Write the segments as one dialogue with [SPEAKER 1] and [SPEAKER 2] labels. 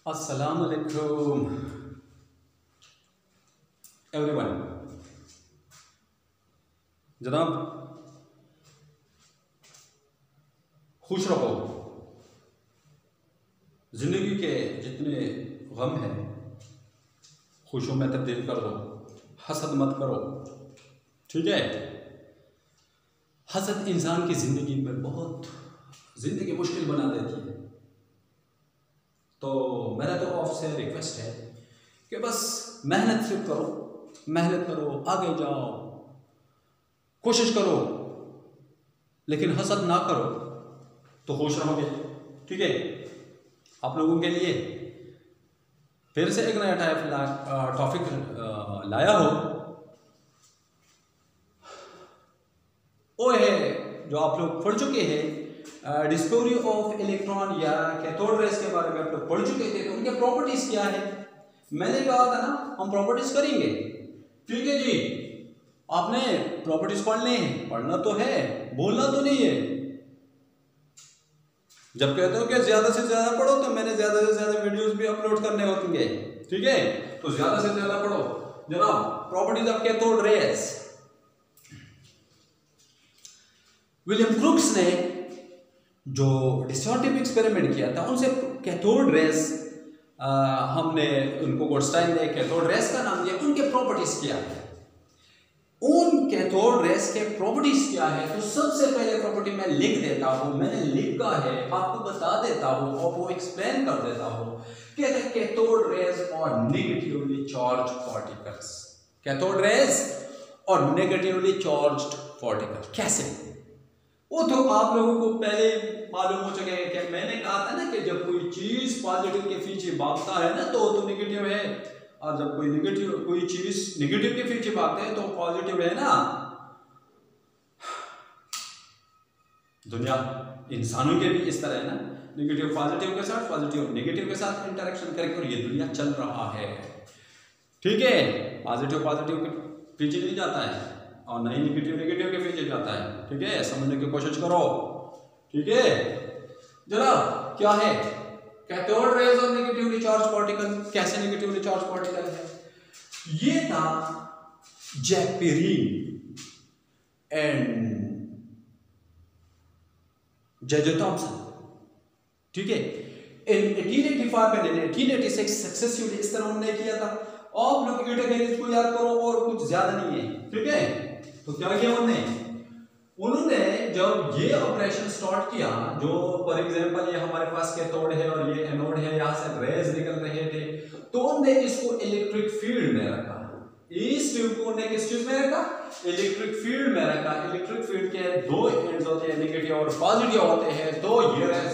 [SPEAKER 1] अस्सलाम वालेकुम एवरीवन। जनाब खुश रहो। ज़िंदगी के जितने गम हैं खुशियों में तब्दील कर दो। हसद मत करो, ठीक है। हसद इंसान की ज़िंदगी में बहुत ज़िंदगी मुश्किल बना देती है। तो मेरा तो आपसे रिक्वेस्ट है कि बस मेहनत सिर्फ करो, मेहनत करो, आगे जाओ, कोशिश करो, लेकिन हसद ना करो तो खुश रहोगे, ठीक है। आप लोगों के लिए फिर से एक नया टॉपिक लाया हो। वो है जो आप लोग पढ़ चुके हैं, डिस्कवरी ऑफ इलेक्ट्रॉन या कैथोड रेस के बारे में आप लोग पढ़ चुके थे। तो उनके प्रॉपर्टीज क्या है, मैंने कहा था ना हम प्रॉपर्टीज करेंगे, ठीक है जी। आपने प्रॉपर्टीज पढ़ने हैं, पढ़ना तो है, बोलना तो नहीं है। जब कहते हो कि ज्यादा से ज्यादा पढ़ो तो मैंने ज्यादा से ज्यादा वीडियोस भी अपलोड करने होंगे, ठीक है। तो ज्यादा से ज्यादा पढ़ो जनाब। Properties of cathode rays. William crooks ने जो डिस्टॉर्टिव एक्सपेरिमेंट किया था उनसे कैथोड रेस, हमने उनको गोल्डस्टाइन ने कैथोड रेस का नाम दिया। उनके प्रॉपर्टीज क्या है, उन कैथोड रेस के प्रॉपर्टीज क्या है, तो सबसे पहले प्रॉपर्टी मैं लिख देता हूं, मैंने लिखा है, आपको बता देता हूं और वो एक्सप्लेन कर देता हूं कि कैथोड रेस और negatively charge particles, cathode rays और नेगेटिवली चार्ज्ड पार्टिकल कैसे। वो तो आप लोगों को पहले मालूम हो चुका है कि मैंने कहा था ना कि जब कोई चीज पॉजिटिव के पीछे भागता है ना तो नेगेटिव है, और जब कोई चीज नेगेटिव के पीछे भागते हैं तो पॉजिटिव है ना। दुनिया इंसानों के भी इस तरह है ना, नेगेटिव पॉजिटिव के साथ, पॉजिटिव नेगेटिव के साथ इंटरेक्शन करके और ये दुनिया चल रहा है, ठीक है। पॉजिटिव के पीछे नहीं जाता है और नहीं नेगेटिव के पीछे जाता है, ठीक है। समझने की कोशिश करो, ठीक है जनाब। क्या है कैथोड रेज और नेगेटिवली चार्ज पार्टिकल, कैसे नेगेटिवली चार्ज पार्टिकल है। ये था जैकपेरिन एंड जे थॉमसन, ठीक है। इन 1885 एंड 1886 सक्सेसफुली इस तरह उन्होंने किया था। आप लोग यूटेगेनिस को याद करो और कुछ ज्यादा नहीं है, ठीक है। तो क्या किया उन्होंने जब ये ऑपरेशन स्टार्ट किया, जो फॉर एग्जांपल ये हमारे पास कैथोड है और ये एनोड है, यहाँ से रेज निकल रहे थे, तो उन्होंने इसको इलेक्ट्रिक फील्ड में रखा। इस ट्यूब को उन्होंने किस चीज में रखा, इलेक्ट्रिक फील्ड में रखा। इलेक्ट्रिक फील्ड के दो एंड्स होते हैं, नेगेटिव और पॉजिटिव होते हैं। तो ये रेज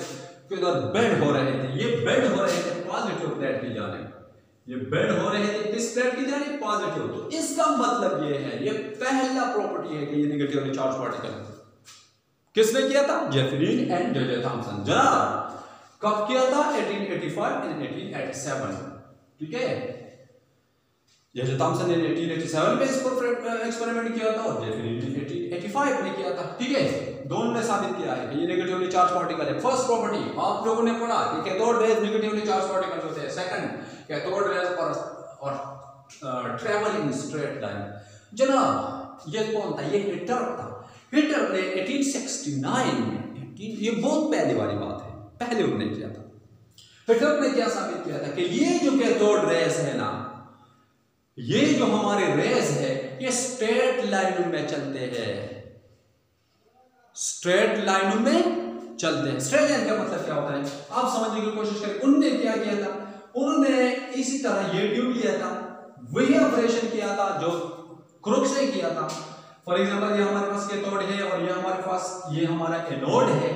[SPEAKER 1] किधर बेंड हो रहे थे, ये बेंड हो रहे थे पॉजिटिव प्लेट की जाने, ये बेंड हो रहे थे किस प्लेट की जाने, पॉजिटिव। तो इसका मतलब ये है, ये पहला प्रॉपर्टी है कि ये नेगेटिवली चार्ज पार्टिकल किसने किया था, जैकपेरिन एंड जे थॉमसन। जनाब कब किया था, 1885 एंड 1887, ठीक है। जे थॉमसन ने 1887 में इसको एक्सपेरिमेंट किया था और जैकपेरिन ने 1885 में किया था, ठीक है। दोनों ने साबित किया है कि ये नेगेटिवली चार्ज पार्टिकल है। फर्स्ट प्रॉपर्टी आप लोगों ने पढ़ा कि cathode rays negatively charge particle होते हैं। सेकंड, कैथोड रेज और ट्रैवल इन स्ट्रेट लाइन। जनाब ये कौन था, ये हिटर था। हिटर ने 1869 में, ये बहुत पहले वाली बात है, पहले उन्होंने किया था। हिटर ने क्या साबित किया था कि ये जो कैथोड रेज है ना, ये जो हमारे रेज है ये स्ट्रेट लाइनों में चलते हैं, स्ट्रेट लाइनों में चलते हैं। स्ट्रेट लाइन का मतलब क्या होता है आप समझने की कोशिश करें। उन्होंने क्या किया था, उन्होंने इसी तरह ये ट्यूब लिया था, वही ऑपरेशन किया था जो क्रूक्स ने किया था। फॉर एग्जांपल ये हमारे पास कैथोड है और ये हमारे पास ये हमारा एनोड है।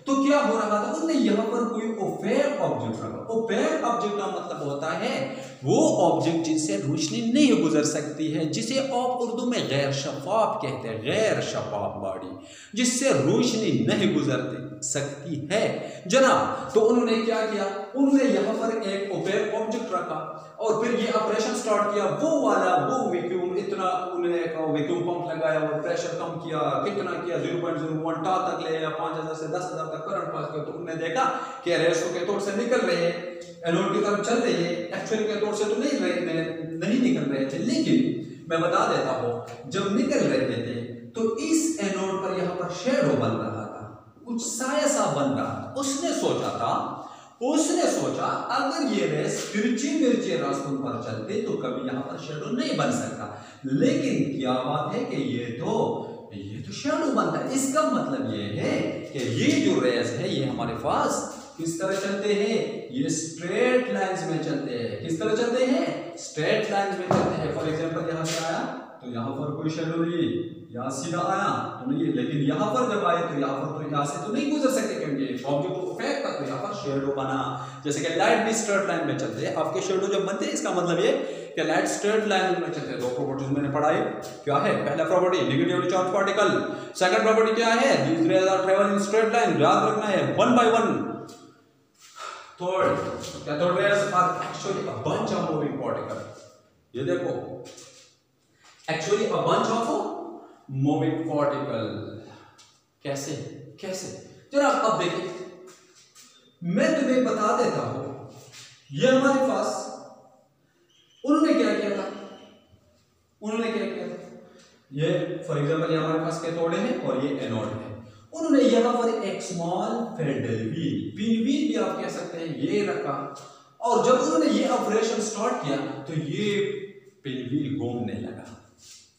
[SPEAKER 1] तो क्या हो रहा था, उन्होंने यहाँ पर कोई ओपेक ऑब्जेक्ट रखा। ओपेक ऑब्जेक्ट का मतलब होता है वो ऑब्जेक्ट जिससे रोशनी नहीं गुजर सकती है, जिसे आप उर्दू में गैर शफाफ कहते हैं, गैर शफाफ बॉडी, जिससे रोशनी नहीं गुजर सकती है जनाब। तो उन्होंने क्या किया, उन्होंने यहाँ पर एक ओपेक ऑब्जेक्ट रखा और फिर ये ऑपरेशन स्टार्ट किया। वो वैक्यूम, इतना उन्होंने वैक्यूम पंप लगाया और प्रेशर कम किया, कितना किया 0.01 टा तक ले आया, 5000 से 10,000 तक करंट पास किया। तो तुमने देखा कि रेस तो कैथोड से निकल रहे हैं, एनोड की तरफ चल रही है, एक्चुअली कैथोड से तो नहीं निकल रहे थे, लेकिन मैं बता देता हूं जब निकल रहे थे तो इस एनोड पर यहाँ पर शेडो बन रहा था, कुछ साया सा बन रहा था। उसने सोचा अगर ये रेस तिरछे रास्तों पर चलते तो कभी यहाँ पर शेडो नहीं बन सकता, लेकिन क्या बात है कि ये तो शेडो बनता है। इसका मतलब ये है कि ये जो रेस है ये हमारे पास किस तरह चलते हैं, ये स्ट्रेट लाइंस में चलते हैं। किस तरह चलते हैं? स्ट्रेट लाइंस में चलते हैं। फॉर एग्जांपल यहाँ से आया तो यहाँ पर कोई शेडो नहीं, यहाँ सीधा आया तो नहीं, लेकिन यहाँ पर जब आए तो यहाँ से तो नहीं गुजर सकते क्योंकि ऑब्जेक्ट को इफेक्ट का, तो यहाँ पर शेडो बना। जैसे कि लाइट भी स्ट्रेट लाइन में चलते हैं, आपके शेडो जब बनते हैं इसका मतलब ये कि लाइट स्ट्रेट लाइन में चलते हैं। दो प्रॉपर्टीज मैंने पढ़ाई, क्या है? पहला property negatively charge particle, second property क्या है? These rays are travel in straight line. याद रखना है 1 by 1। Third, cathode rays are actually a bunch of moving particle. ये देखो, actually a bunch of moving particle. कैसे जरा अब देखिए, मैं तुम्हें बता देता हूं, ये हमारे पास उन्होंने क्या किया था, ये फॉर एग्जांपल ये हमारे पास कैथोड है और ये एनोड है। उन्होंने यहां पर एक small pedal wheel, pin wheel भी आप कह सकते हैं, ये रखा, और जब उन्होंने ये ऑपरेशन स्टार्ट किया तो ये पिन व्हील घूमने लगा।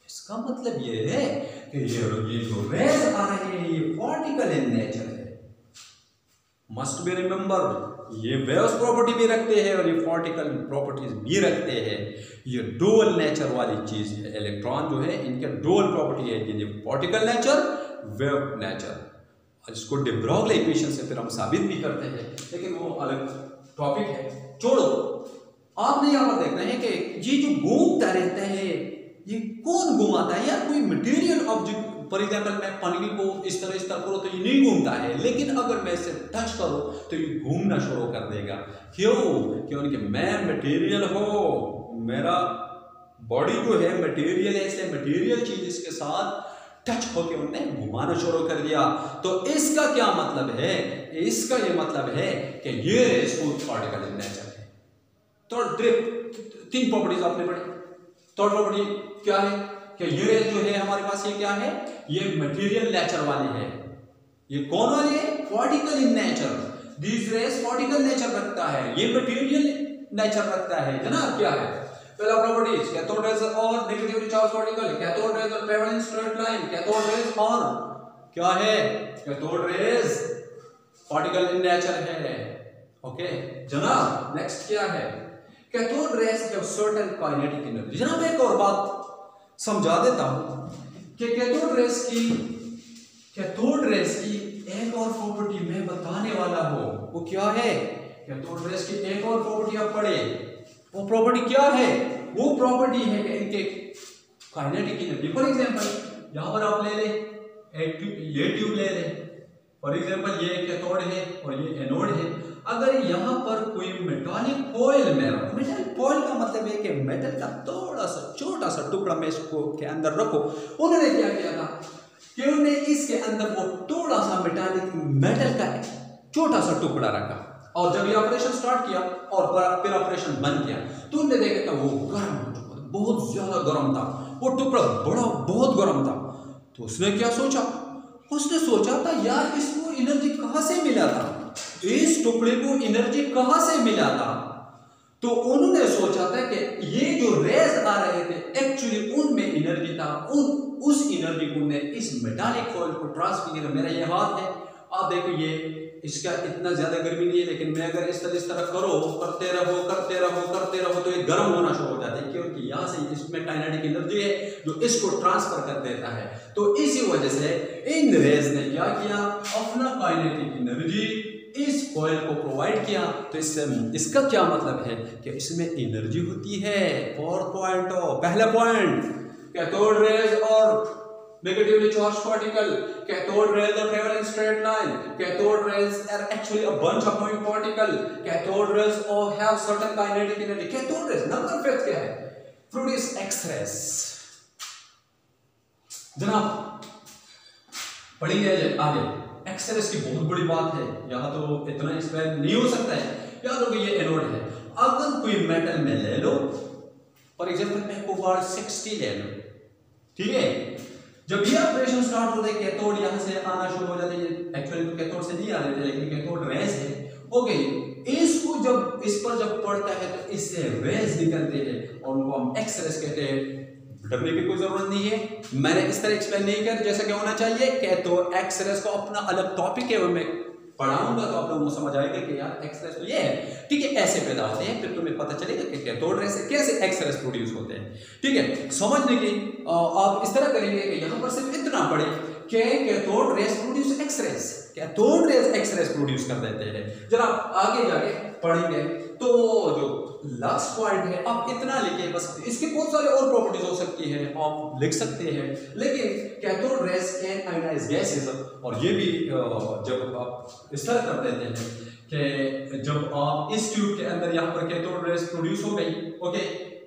[SPEAKER 1] इसका मतलब ये है कि ये जो रेज आ रहे हैं ये पार्टिकल इन नेचर है। मस्ट बी रिमेंबर, ये वेव्स प्रॉपर्टी भी रखते हैं और ये पार्टिकल प्रॉपर्टीज भी रखते हैं। ये डुअल नेचर वाली चीज है। इलेक्ट्रॉन जो है इनके डुअल प्रॉपर्टी है, ये पार्टिकल नेचर, वेव नेचर। इसको डे ब्रॉगली इक्वेशन से फिर हम साबित भी करते हैं, लेकिन वो अलग टॉपिक है, छोड़ो। आपने यहाँ पर देखना है कि ये जो घूमता रहता है ये कौन घुमाता है? यार कोई मटेरियल ऑब्जेक्ट, फॉर एग्जांपल मैं पानी को इस तरह करो तो ये नहीं घूमता है, लेकिन अगर मैं इसे टच करूं तो ये घूमना शुरू कर देगा। क्यों? क्योंकि मैं मटेरियल हो, मेरा बॉडी जो है मटेरियल है, इसलिए मटेरियल चीज इसके साथ टच होके उन्होंने घुमाना शुरू कर दिया। तो इसका क्या मतलब है? इसका ये मतलब है कि ये स्मूथ पार्टिकल इन नेचर है। तो 3 प्रॉपर्टीज आपने पढ़ी। थर्ड प्रॉपर्टी क्या है कि ये रेस जो है हमारे पास ये क्या है? ये मटेरियल नेचर वाली है। ये कौन वाली है? Particle in nature. This rays particle nature रखता है, ये मटेरियल नेचर रखता है जनाब। क्या है पहला प्रॉपर्टीज? कैथोड रेज और negatively charge particle, cathode rays और travel in straight line, cathode rays और क्या है? Cathode rays particle in nature है। ओके जनाब, नेक्स्ट क्या है? कैथोड रेज जब सर्टेन काइनेटिक एनर्जी। जनाब एक और बात समझा देता हूं कि कैथोड रेज की एक और प्रॉपर्टी मैं बताने वाला हूं। वो क्या है? कैथोड रेज की एक और प्रॉपर्टी आप पढ़े। वो प्रॉपर्टी क्या है? वो प्रॉपर्टी है कि इनके काइनेटिक एनर्जी। फॉर एग्जांपल यहां पर आप ले ले ये ट्यूब ले ले, फॉर एग्जांपल ये कैथोड है और ये एनोड है। अगर यहां पर कोई मेटालिक फॉइल में रखो, मेटालिक फॉइल का मतलब है कि मेटल का थोड़ा सा छोटा सा टुकड़ा में इसको के अंदर रखो। उन्होंने क्या किया था कि उन्होंने इसके अंदर वो थोड़ा सा मेटल का छोटा सा टुकड़ा रखा, और जब ये ऑपरेशन स्टार्ट किया और फिर ऑपरेशन बंद किया तो उन्होंने देखा कि वो गर्म हो चुका था, बहुत ज्यादा गर्म था, वो टुकड़ा बहुत गर्म था। तो उसने क्या सोचा? उसने सोचा था यार इसको एनर्जी कहां से मिला था, इस टुकड़े को एनर्जी कहां से मिला था। तो उन्होंने सोचा था कि ये जो रेज आ रहे थे एक्चुअली उनमें एनर्जी था, उस एनर्जी को ने इस मेटालिक फॉइल को ट्रांसफर किया। मेरा ये हाथ है, आप देखो ये इसका इतना ज्यादा गर्मी नहीं है, लेकिन मैं अगर इस तरह करो, करते रहो तो ये गर्म होना शुरू हो जाता है, क्योंकि यहाँ से इसमें काइनेटिक एनर्जी है जो इसको ट्रांसफर कर देता है। तो इसी वजह से इन रेज ने क्या किया? अपना काइनेटिक एनर्जी इस फॉइल को प्रोवाइड किया। तो इससे इसका क्या मतलब है कि इसमें एनर्जी होती है। पहला पॉइंट, कैथोड रेज और negatively charged particle, cathode rays are travel in straight line, cathode rays are actually a bunch of moving particle, cathode rays have certain kinetic energy. Cathode rays number 5 क्या है? Produce X-rays। जनाब पढ़ेंगे आगे x race की बहुत बड़ी बात है, यहाँ तो इतना एक्सप्लेन नहीं हो सकता है। याद रखो ये एनोड है। अगर कोई मेटल में ले लो, फॉर एग्जाम्पल मैं कोबाल्ट 60 ले लो, ठीक है, जब ये ऑपरेशन स्टार्ट होता है कैथोड यहाँ से आना शुरू हो जाते हैं, एक्चुअली तो कैथोड से नहीं आ रहे थे लेकिन कैथोड रेज है, ओके, इसको जब इस पर जब पड़ता है तो इससे रेज निकलते हैं और उनको हम एक्स रेस कहते हैं। डरने की कोई जरूरत नहीं है, मैंने इस तरह एक्सप्लेन नहीं कर जैसा कि होना चाहिए। कैथोड एक्स रेस को अपना अलग टॉपिक है, मैं पढ़ाऊंगा तो आप लोगों को समझ आएगा कि यार एक्स रेस तो ये है, ठीक है, ऐसे पैदा होते हैं, फिर तुम्हें पता चलेगा कि कैथोड रेस कैसे एक्स रेस प्रोड्यूस होते हैं, ठीक है। समझने की आप इस तरह करेंगे कि यहाँ पर सिर्फ इतना पढ़े कि cathode rays produce X rays, cathode rays X rays produce कर देते हैं। जरा आगे जाके पढ़ेंगे तो जो लास्ट पॉइंट है आप इतना लिखिए बस, इसके बहुत सारे और प्रॉपर्टीज हो सकती है, आप लिख सकते हैं, लेकिन cathode rays can ionise gases, और ये भी जब आप इस तरह कर देते हैं कि जब आप इस ट्यूब के अंदर यहाँ पर कैथोड रेस प्रोड्यूस हो गई, ओके,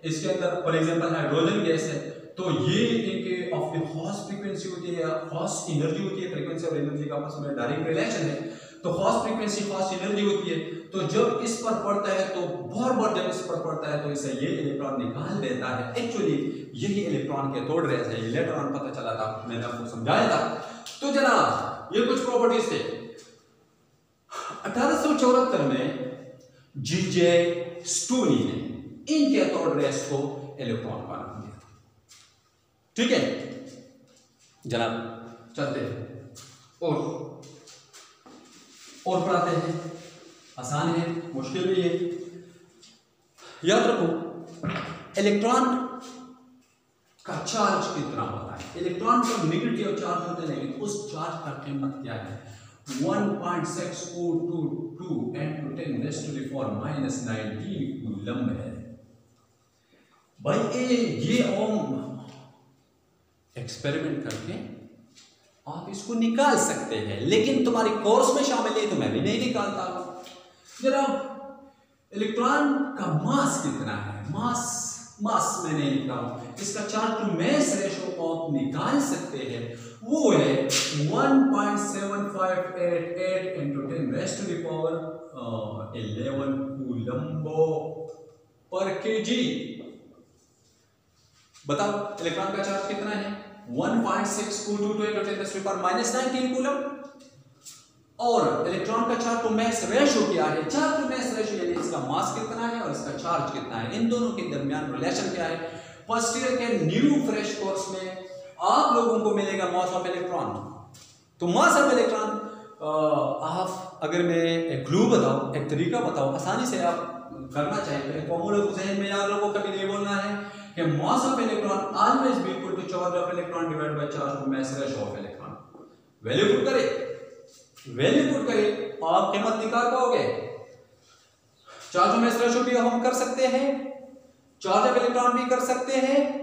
[SPEAKER 1] इसके अंदर फॉर एग्जांपल हाइड्रोजन गैस है, तो ये एक ऑफ द हॉर्स फ्रीक्वेंसी होती है, हॉर्स एनर्जी होती है, फ्रीक्वेंसी और एनर्जी का आपस में डायरेक्ट रिलेशन है, तो हॉर्स फ्रीक्वेंसी हॉर्स एनर्जी होती है, तो जब इस पर पड़ता है तो बार बार जब इस पर पड़ता है तो इसे ये इलेक्ट्रॉन निकाल देता है। एक्चुअली यही इलेक्ट्रॉन कैथोड रेस है, इलेक्ट्रॉन पता चला था, मैंने आपको समझाया था। तो जनाब ये कुछ प्रॉपर्टीज थे। 1874 में जीजे स्टोनी ने इन कैथोड रेस को इलेक्ट्रॉन बना दिया, ठीक है जनाब। चलते हैं और पढ़ाते हैं, आसान है मुश्किल भी है। याद रखो इलेक्ट्रॉन का चार्ज कितना होता है, इलेक्ट्रॉन पर नेगेटिव चार्ज होते हैं, लेकिन उस चार्ज का कीमत क्या है, 1.6422 10 to the -19 कूलम है भाई। ये ओम एक्सपेरिमेंट करके आप इसको निकाल सकते हैं, लेकिन तुम्हारी कोर्स में शामिल है तो मैं भी नहीं निकालता। जरा इलेक्ट्रॉन का मास कितना है, मास में नहीं लिखा हूं, इसका चार्ज टू मास रेशो आप निकाल सकते हैं, वो है 1.7588 × 10⁻11 कूलम्बो पर केजी। बताओ इलेक्ट्रॉन का चार्ज कितना है, 1.6222 × 10⁻19 कूलम, और इलेक्ट्रॉन का चार्ज टू मास रेशो क्या है, चार्ज टू मास रेशो यानी इसका मास कितना है और इसका चार्ज कितना है, इन दोनों के दरमियान रिलेशन क्या है। फर्स्ट ईयर के न्यू फ्रेश कोर्स में आप लोगों को मिलेगा मास ऑफ इलेक्ट्रॉन। तो मास ऑफ इलेक्ट्रॉन आप अगर मैं एक क्लू बताऊं, एक तरीका बताऊं, आसानी से आप करना चाहिए, एक फॉर्मूला को जहन में याद रखो, कभी नहीं बोलना है कि mass of electron always be equal to charge of electron divided by charge to mass ratio of electron. Value put करे आप कीमत निकाल पाओगे। चार्ज ऑफ मास रेशो भी हम कर सकते हैं, चार्ज ऑफ इलेक्ट्रॉन भी कर सकते हैं,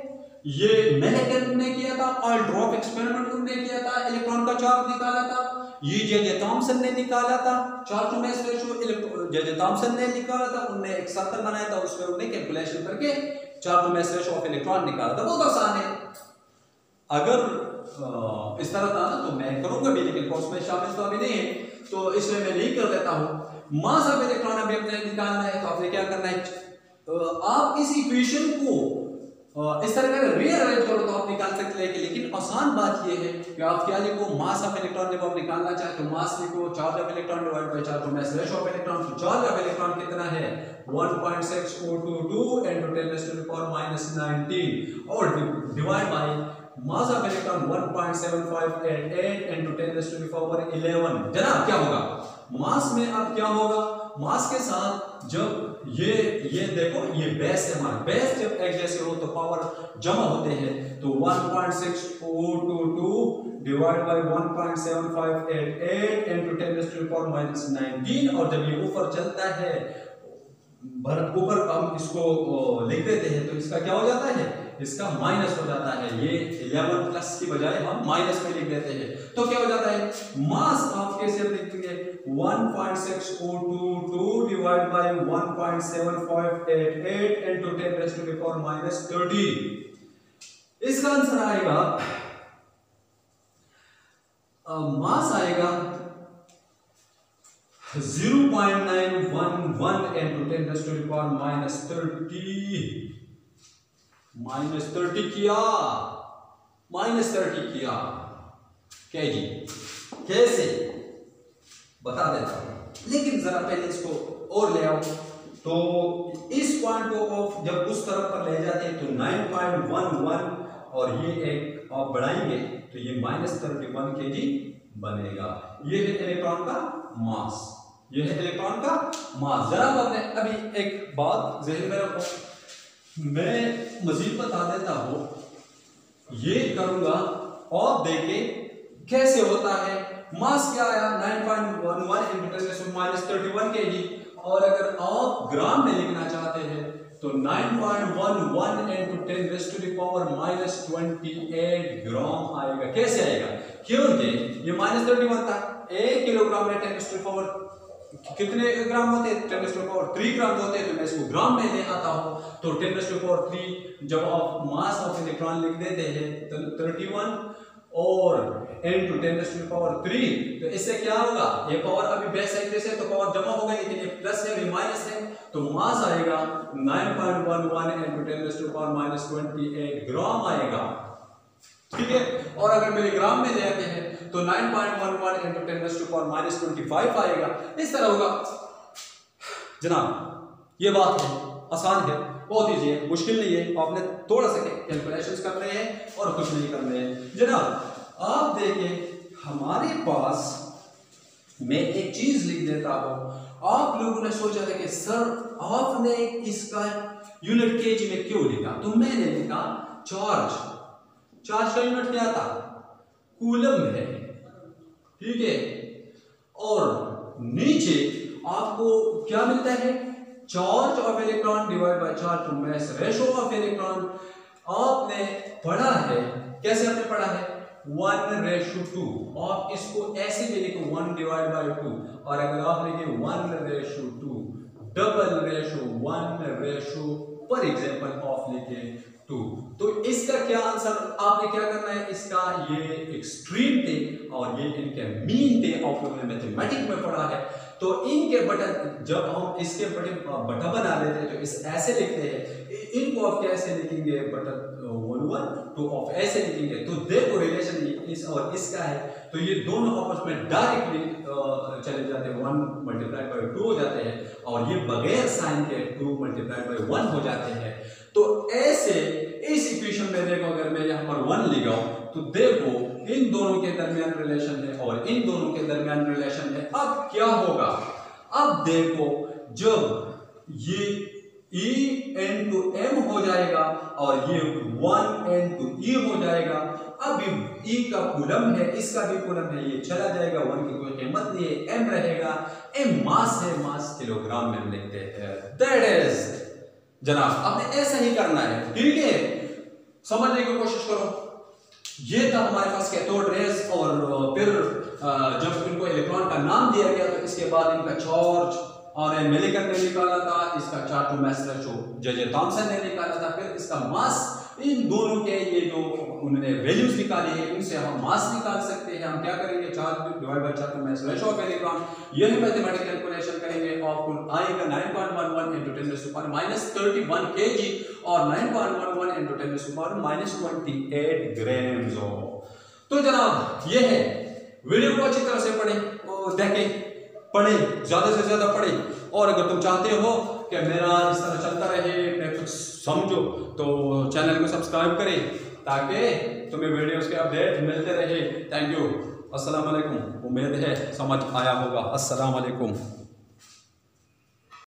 [SPEAKER 1] ये मेलेटन ने किया था, ऑयल ड्रॉप एक्सपेरिमेंट उन्होंने किया था, इलेक्ट्रॉन का चार्ज निकाला था, ये जे थॉमसन ने निकाला था, charge to mass ratio J Thomson ने निकाला था, उन्होंने एक सर्कल बनाया था, उसमें उन्होंने कैलकुलेशन करके charge to mass ratio of electron निकाला था। बहुत आसान है, अगर इस तरह था ना तो मैं करूंगा भी, लेकिन कोर्स में शामिल तो अभी नहीं है, तो इसलिए मैं नहीं कर लेता हूं। मास ऑफ इलेक्ट्रॉन अभी अपने निकालना है, तो आपने क्या करना है, आप इस इक्वेशन को इस तरह का रीअरेंज करो तो आप निकाल सकते हैं, लेकिन आसान बात यह है कि आप क्या लिखो, मास ऑफ इलेक्ट्रॉन जब आप निकालना चाहे तो मास लिखो, charge of electron divide by charge to mass ratio of electron. तो चार्ज ऑफ इलेक्ट्रॉन कितना है, 1.6422 × 10⁻19 और divide by mass of electron 1.7588 × 10⁻11। जनाब क्या होगा मास में, अब क्या होगा मास के साथ, जब ये देखो ये बेस है हमारा, बेस जब एक जैसे हो तो पावर जमा होते हैं, तो 1.6422 डिवाइड बाय 1.7588 × 10⁻19, और जब ये ऊपर चलता है, ऊपर हम इसको लिख देते हैं तो इसका क्या हो जाता है, इसका माइनस हो जाता है, ये 11 प्लस की बजाय हम माइनस में लिख देते हैं, तो क्या हो जाता है मास आप कैसे लिखेंगे, 1.6422 डिवाइड बाय 1.7588 × 10⁻30। इसका आंसर आएगा, मास आएगा 0.911 into 10 raised to the power -30 किया, -30 किया केजी। कैसे बता देता हूं, लेकिन जरा पहले इसको और ले आओ। तो इस पॉइंट को जब उस तरफ पर ले जाते हैं तो 9.11 और ये एक आप बढ़ाएंगे तो ये -31 केजी बनेगा। ये है इलेक्ट्रॉन का मास, ये है इलेक्ट्रॉन का मास। जरा आपने अभी एक बात ज़हन में रखो, मैं मजीद बता देता हूं, ये करूंगा और देखें कैसे होता है। मास क्या आया 9.11 into 10⁻³ केजी, और अगर आप ग्राम में लिखना चाहते हैं तो 9.11 into 10⁻28 ग्राम आएगा। कैसे आएगा? क्योंकि ये -31 था, 1 किलोग्राम में 10⁻³ कितने ग्राम होते हैं? 10⁻³ ग्राम होते हैं। तो मैं इसको ग्राम में ले आता हूं तो 10⁻³ जब आप मास ऑफ इलेक्ट्रॉन लिख देते हैं तो 31 और into 10⁻³ तो इससे क्या होगा? ये पावर अभी बेस साइड से तो पावर जमा होगा, लेकिन ये प्लस है, ये माइनस है, तो मास आएगा 9.11 into 10⁻28 ग्राम आएगा। ठीक है, और अगर मिलीग्राम में ले आते हैं तो 9.11 into 10⁻25 आएगा। इस तरह होगा। जनाब ये बात है, आसान है, बहुत ईजी है, मुश्किल नहीं है। आपने थोड़ा सा कैलकुलेशंस करने हैं और कुछ नहीं करने हैं। जनाब आप देखें, हमारे पास मैं एक चीज लिख देता हूं। आप लोगों ने सोचा था कि सर आपने इसका यूनिट केजी में क्यों लिखा? तो मैंने लिखा चार्ज का यूनिट क्या था? कूलम है। ठीक है, और नीचे आपको क्या मिलता है? Charge of electron divide by charge to mass ratio of electron. आपने पढ़ा है, कैसे आपने पढ़ा है? 1:2। आप इसको ऐसे भी लिखो 1/2, और अगर आप लिखे 1:2 double ratio 1:, for example of लिखे 2, तो इसका क्या आंसर आपने क्या करना है? इसका ये एक्सट्रीम थे और ये इनके मीन थे। आप लोगों ने मैथमेटिक्स में पढ़ा है। तो इनके बटन जब हम इसके बटा बना लेते हैं तो इस ऐसे लिखते हैं, इनको आप कैसे लिखेंगे? बटा 1 तो आप ऐसे लिखेंगे। तो देखो रिलेशन इस और इसका है, तो ये दोनों आपस में डायरेक्टली चले जाते हैं, 1 × 2 हो जाते हैं, और ये बगैर साइन के 2 × 1 हो जाते हैं। तो ऐसे इस इक्वेशन में देखो, अगर मैं यहाँ पर 1 लगाऊं तो देखो इन दोनों के दरमियान रिलेशन है और इन दोनों के दरमियान रिलेशन है। अब क्या होगा? अब देखो जब ये E into M हो जाएगा और ये 1 into E हो जाएगा। अब E का कूलम है, इसका भी कूलम है, ये चला जाएगा, 1 की कोई कीमत नहीं है, M रहेगा। M मास है, मास किलोग्राम में लिखते हैं। दैट इज जनाब आपने ऐसा ही करना है। ठीक है, समझने की कोशिश करो। ये था हमारे पास कैथोड रेज, और फिर जब इनको इलेक्ट्रॉन का नाम दिया गया तो इसके बाद इनका चार्ज और मिलिकन ने निकाला था, इसका charge to mass ratio J Thomson ने निकाला था, फिर इसका मास। इन दोनों के ये जो उन्होंने वैल्यूज निकाली है, इनसे हम मास निकाल सकते हैं। हम क्या करेंगे? Charge divide by charge to mass ratio of electron, यही मैथमेटिकल कैलकुलेशन करेंगे। आपको आएगा 9.11 into 10⁻31 kg और 9.11 into 10⁻28 grams। तो जनाब ये है, वीडियो को अच्छी तरह से पढ़ें और देखें, पढ़े, ज्यादा से ज्यादा पढ़े। और अगर तुम चाहते हो कि मेरा इस तरह चलता रहे, मैं कुछ समझो, तो चैनल को सब्सक्राइब करें ताकि तुम्हें वीडियोस के अपडेट मिलते रहे। थैंक यू, अस्सलाम वालेकुम। उम्मीद है समझ आया होगा। अस्सलाम वालेकुम।